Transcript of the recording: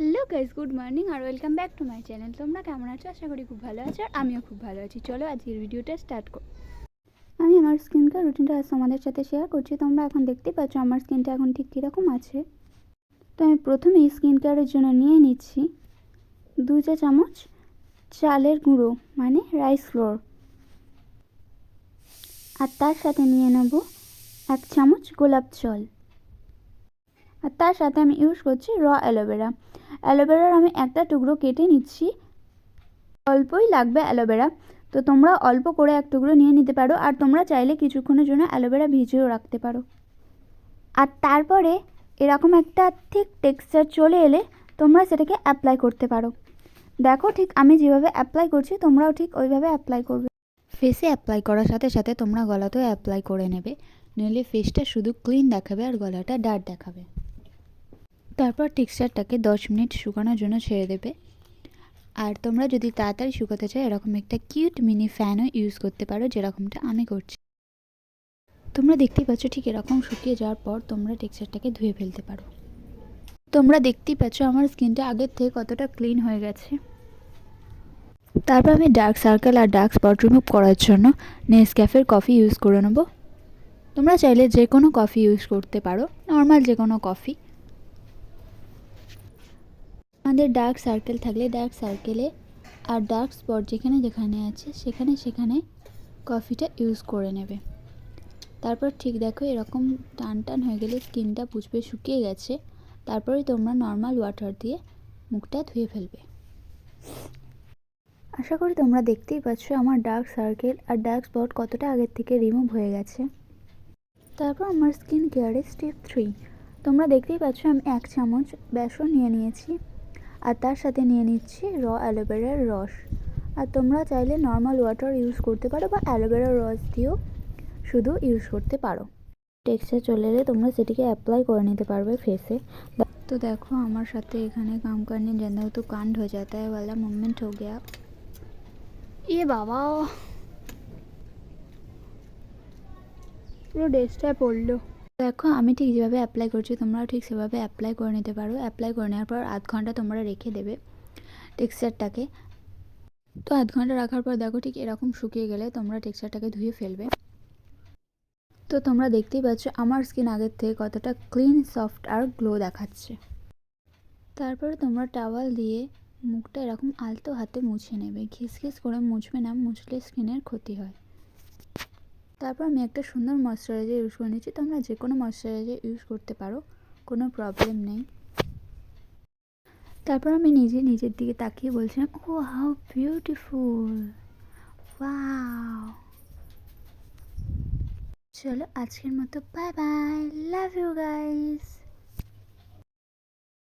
Hello guys, good morning আর welcome back to my channel. তোমরা কেমন আছো? আশা করি খুব ভালো আছো আর আমিও খুব ভালো আছি। চলো আজকের ভিডিওটা স্টার্ট করি। আমি আমার স্কিন কেয়ার রুটিনটা আজ তোমাদের সাথে শেয়ার করছি। তোমরা এখন দেখতেই পাচ্ছ আমার স্কিনটা এখন ঠিক কীরকম আছে। তো আমি প্রথমেই স্কিন কেয়ারের জন্য নিয়ে নিচ্ছি 2 চা চামচ চালের গুঁড়ো মানে রাইস ফ্লোর, আর তার সাথে নিয়ে নেব 1 চামচ গোলাপ জল, আর তার সাথে আমি ইউজ করছি অ্যালোভেরা। অ্যালোভেরার আমি একটা টুকরো কেটে নিচ্ছি, অল্পই লাগবে অ্যালোভেরা, তো তোমরা অল্প করে এক টুকরো নিয়ে নিতে পারো। আর তোমরা চাইলে কিছুক্ষণের জন্য অ্যালোভেরা ভিজিয়েও রাখতে পারো। আর তারপরে এরকম একটা ঠিক টেক্সচার চলে এলে তোমরা সেটাকে অ্যাপ্লাই করতে পারো। দেখো ঠিক আমি যেভাবে অ্যাপ্লাই করছি তোমরাও ঠিক ওইভাবে অ্যাপ্লাই করবে। ফেসে অ্যাপ্লাই করার সাথে সাথে তোমরা গলাতেও অ্যাপ্লাই করে নেবে, নইলে ফেসটা শুধু ক্লিন দেখাবে আর গলাটা ডার্ক দেখাবে। তারপর টেক্সচারটাকে 10 মিনিট শুকানোর জন্য ছেড়ে দেবে। আর তোমরা যদি তাড়াতাড়ি শুকাতে চাও এরকম একটা কিউট মিনি ফ্যানও ইউজ করতে পারো, যেরকমটা আমি করছি। তোমরা দেখতেই পাচ্ছ ঠিক এরকম শুকিয়ে যাওয়ার পর তোমরা টেক্সচারটাকে ধুয়ে ফেলতে পারো। তোমরা দেখতেই পাচ্ছ আমার স্কিনটা আগের থেকে কতটা ক্লিন হয়ে গেছে। তারপর আমি ডার্ক সার্কেল আর ডার্ক স্পট রিমুভ করার জন্য নেসক্যাফের কফি ইউজ করে নেব। তোমরা চাইলে যে কোনো কফি ইউজ করতে পারো, নর্মাল যে কোনো কফি। আমাদের ডার্ক সার্কেল থাকলে ডার্ক সার্কেলে আর ডার্ক স্পট যেখানে যেখানে আছে সেখানে সেখানে কফিটা ইউজ করে নেবে। তারপর ঠিক দেখো এরকম টান টান হয়ে গেলে স্কিনটা বুঝবে শুকিয়ে গেছে। তারপরে তোমরা নর্মাল ওয়াটার দিয়ে মুখটা ধুয়ে ফেলবে। আশা করি তোমরা দেখতেই পাচ্ছ আমার ডার্ক সার্কেল আর ডার্ক স্পট কতটা আগের থেকে রিমুভ হয়ে গেছে। তারপর আমার স্কিন কেয়ারে স্টেপ 3, তোমরা দেখতেই পাচ্ছ আমি 1 চামচ বেসন নিয়ে নিয়েছি, আর তার সাথে নিয়ে নিচ্ছি অ্যালোভেরার রস। আর তোমরা চাইলে নর্মাল ওয়াটার ইউজ করতে পারো বা অ্যালোভেরার রস দিয়েও শুধু ইউজ করতে পারো। টেক্সচার চলে এলে তোমরা সেটিকে অ্যাপ্লাই করে নিতে পারবে ফেসে। तो देखो हमारे साथ एखाने काम करने जाना तो कांड हो जाता है वाला मोमेंट हो गया। ये बाबा পুরো ড্রেসটায় পড়লো। দেখো আমি ঠিক যেভাবে অ্যাপ্লাই করছি তোমরাও ঠিক সেভাবে অ্যাপ্লাই করে নিতে পারো। অ্যাপ্লাই করে নেওয়ার পর আধ ঘন্টা তোমরা রেখে দেবে টেক্সচারটাকে। তো আধ ঘন্টা রাখার পর দেখো ঠিক এরকম শুকিয়ে গেলে তোমরা টেক্সচারটাকে ধুয়ে ফেলবে। তো তোমরা দেখতেই পাচ্ছ আমার স্কিন আগের থেকে কতটা ক্লিন, সফট আর গ্লো দেখাচ্ছে। তারপরে তোমরা টাওয়াল দিয়ে মুখটা এরকম আলতো হাতে মুছে নেবে, ঘিসঘিস করে মুছবে না, মুছলে স্কিনের ক্ষতি হয়। তারপর আমি একটা সুন্দর ময়শ্চারাইজার ইউজ করে নিচ্ছি। তোমরা যে কোনো ময়শ্চারাইজার ইউজ করতে পারো, কোনো প্রবলেম নেই। তারপর আমি নিজের দিকে তাকিয়ে বলছিলাম, ও হাউ বিউটিফুল, ওয়াও। চলো আজকের মতো bye bye, love you guys.